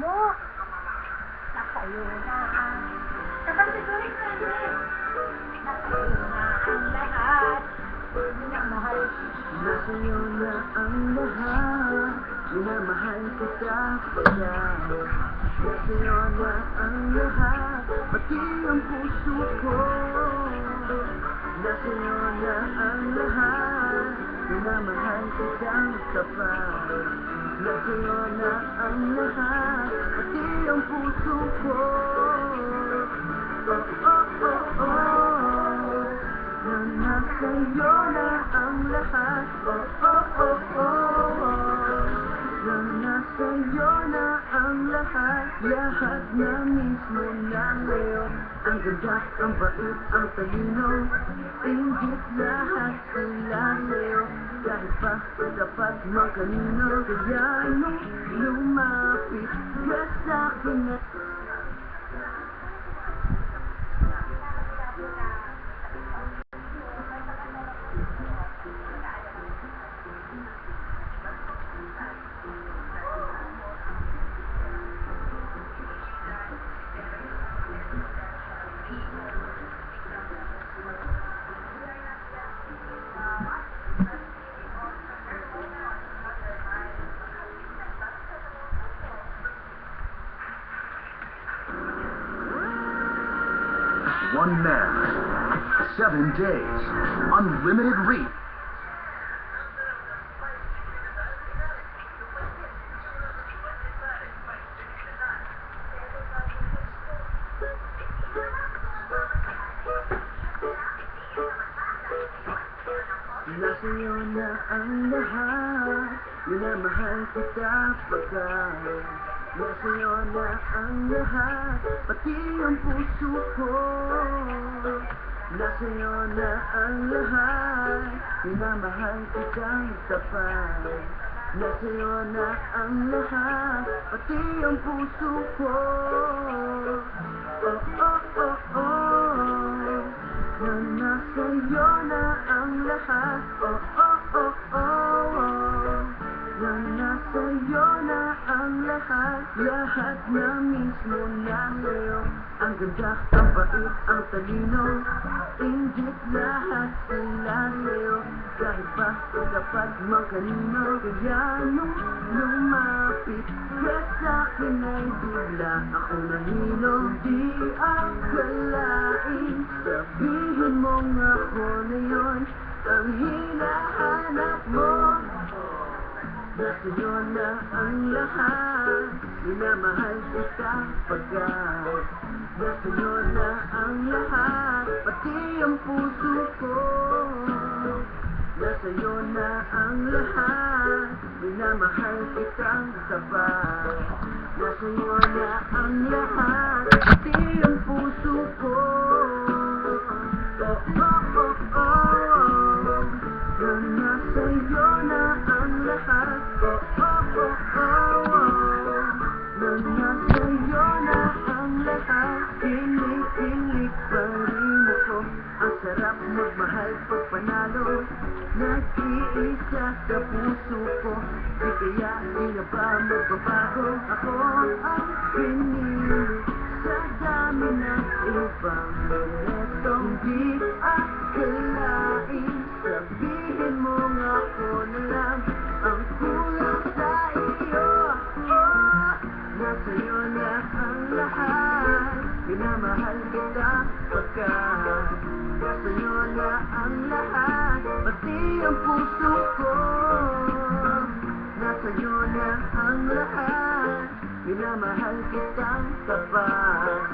mo. Nakayo na ang... Nakasigurin ka rin. Nakayo na ang lahat. Minamahal. Nasa'yo na ang lahat. Minamahal kita pala. Nasa'yo na ang lahat. Pati ang puso ko. Nasa'yo na ang lahat. Minamahal kitang tapat. Nasa'yo na ang lahat. Pati ang puso ko. Oh, oh, oh, oh. Na nasa'yo na ang lahat. Oh, oh, oh, oh. Na nasa'yo na ang lahat. Lahat na mismo na ngayon. Ang ganda, ang bait, ang talino. Ingit lahat sila sa'yo. Kahit pa dapat magkanino. Kaya nung lumapit ka sa'kin at One man, 7 days, unlimited reach. Nasa'yo na ang lahat. Minamahal kita pagkat nasa'yo na ang lahat. Pati ang puso ko. Nasa'yo na ang lahat. Minamahal kitang tapat. Nasa'yo na ang lahat. Pati ang puso ko. Oh, oh, oh, oh. Na nasa'yo na ang lahat. Oh, oh, oh, oh. Na nasa'yo na ang lahat. Lahat na mismo na sa'yo. Ang ganda, ang bait, ang talino. Ingit lahat sila sa'yo. Kahit pa dapat magkanino. Kaya nung lumapit ka sa'kin ay bigla ako nahilo. Di akalain, sabihin mong ako na yun ang hinahanap mo. Nasa'yo na ang lahat. Minamahal kita pagkat nasa'yo na ang lahat. Pati ang puso ko. Nasa'yo na ang lahat. Minamahal kitang tapat. Nasa'yo na ang lahat. Pati ang puso ko. Oh, oh, oh, oh. Na nasa'yo na ang lahat. Oh, oh, oh, oh. Na nasa'yo na ang lahat. Kilig-kilig pa rin ako. Ang sarap magmahal pag panalo. Nag-iisa sa puso ko. Di kaya di na ba magbabago? Ako ang pinili sa dami ng ibang boleto. Hindi akalain, sabihin mo nga ako na lang ang kulang sa iyo. Oh, nasa'yo na ang lahat. Minamahal kita pagkat nasa'yo na ang lahat. Pati ang puso ko. Nasa'yo na ang lahat. Minamahal kitang tapat.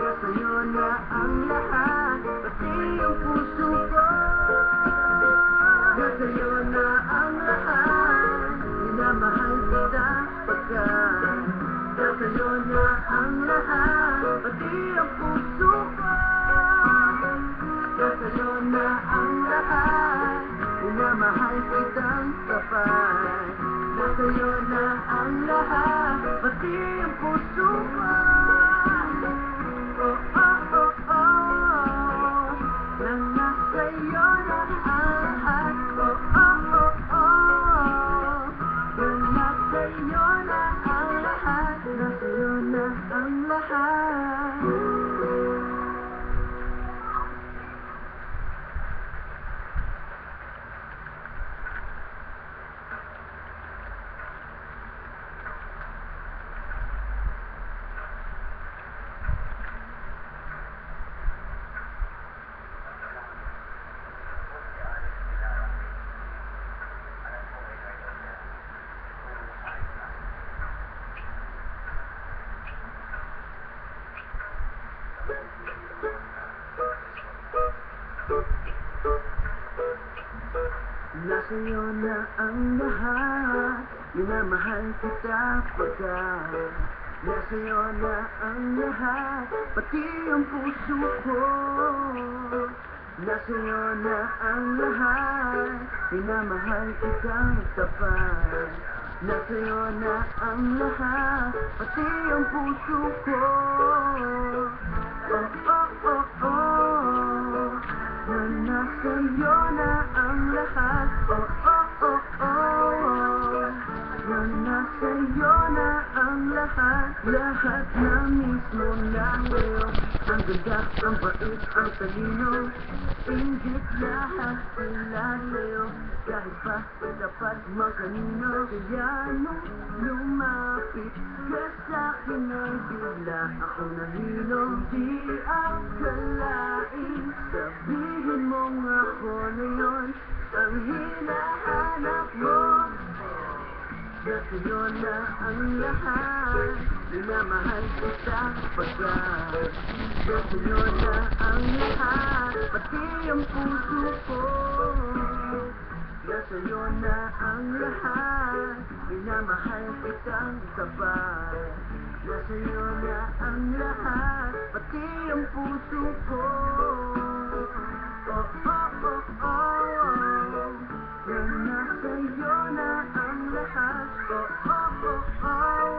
Nasa'yo na ang lahat. Pati ang puso ko. Nasa'yo na ang lahat. Minamahal kita pagkat nasa'yo na ang lahat. Pati ang puso ko. Nasa'yo na ang lahat. Minamahal kitang tapat. Nasa'yo na ang lahat. Pati ang puso ko. Oh, oh, oh, oh. Na nasa'yo na ang lahat. Oh, oh, oh, oh. Na nasa'yo na ang lahat. ang lahat. Nasa'yo na ang lahat, minamahal kita pagkat nasa'yo na ang lahat, pati ang puso ko. Nasa'yo na ang lahat, minamahal kitang tapat. Nasa'yo na ang lahat, pati ang puso ko. Oh, oh, oh, oh, na nasa'yo na ang lahat. Oh, oh, oh, oh, na nasa'yo na ang lahat. Lahat na mismo na sa'yo. Ang ganda, ang bait, ang talino, ingit lahat sila sa'yo. Kahit pa dapat makanino, kaya nung lumapit ka sa'kin ay bigla ako nahilo. Di akalain, sabihin mong ako na yun ang hinahanap mo. Nasa'yo na ang lahat, minamahal kita pagkat nasa'yo na ang lahat, pati ang puso ko. Nasa'yo na ang lahat, minamahal kitang tapat. Nasa'yo na ang lahat, pati ang puso ko. Oh, oh, oh, oh, na nasa'yo na ang lahat. Oh, oh, oh, oh,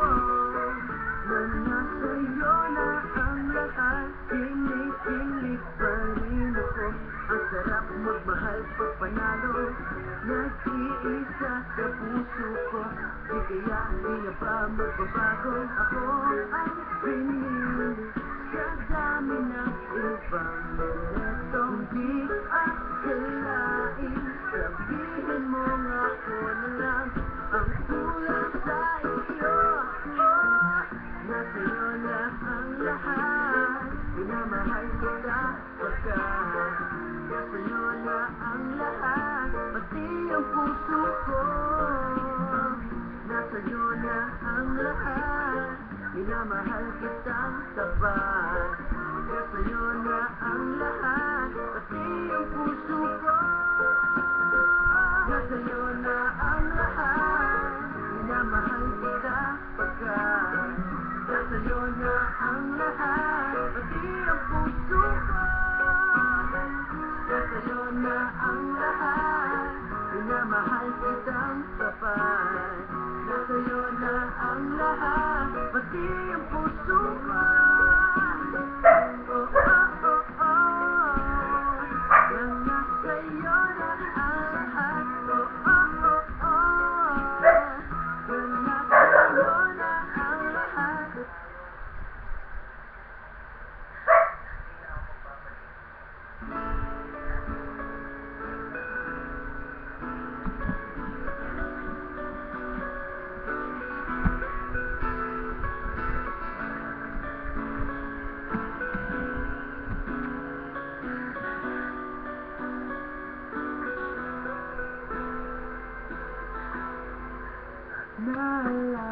na nasa'yo na ang lahat. Kilig-kilig pa rin ako, ang sarap magmahal pag panalo. Nag-iisa sa puso ko, di kaya di na ba magbabago? Ako ang pinili sa dami ng ibang minuto. Hindi akalain, sabihin mo nga ako na lang ang kulang sa iyo. Oh, nasa'yo na ang lahat, minamahal kita pagkat nasa'yo na ang lahat, pati ang puso ko. Nasa'yo na ang lahat, minamahal kitang tapat. Nasa'yo na ang lahat, pati ang puso ko. Nasa'yo na ang lahat, minamahal kita pagkat nasa'yo na ang lahat, pati ang puso ko. Nasa'yo na ang lahat, minamahal kitang tapat. Nasa'yo na ang lahat, pati ang puso ko. Oh, oh, oh, oh, na nasa'yo na ang lahat. Oh, oh, oh, oh, na nasa'yo na ang lahat. Naalala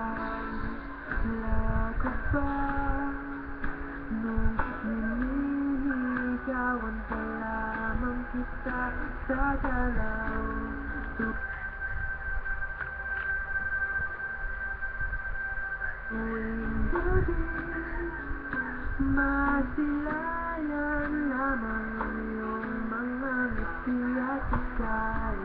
ko ba nung niniligawan pa lamang kita sa galaw? Tuwing gabi, masilayan lamang ang iyong mga ngiti at ikay.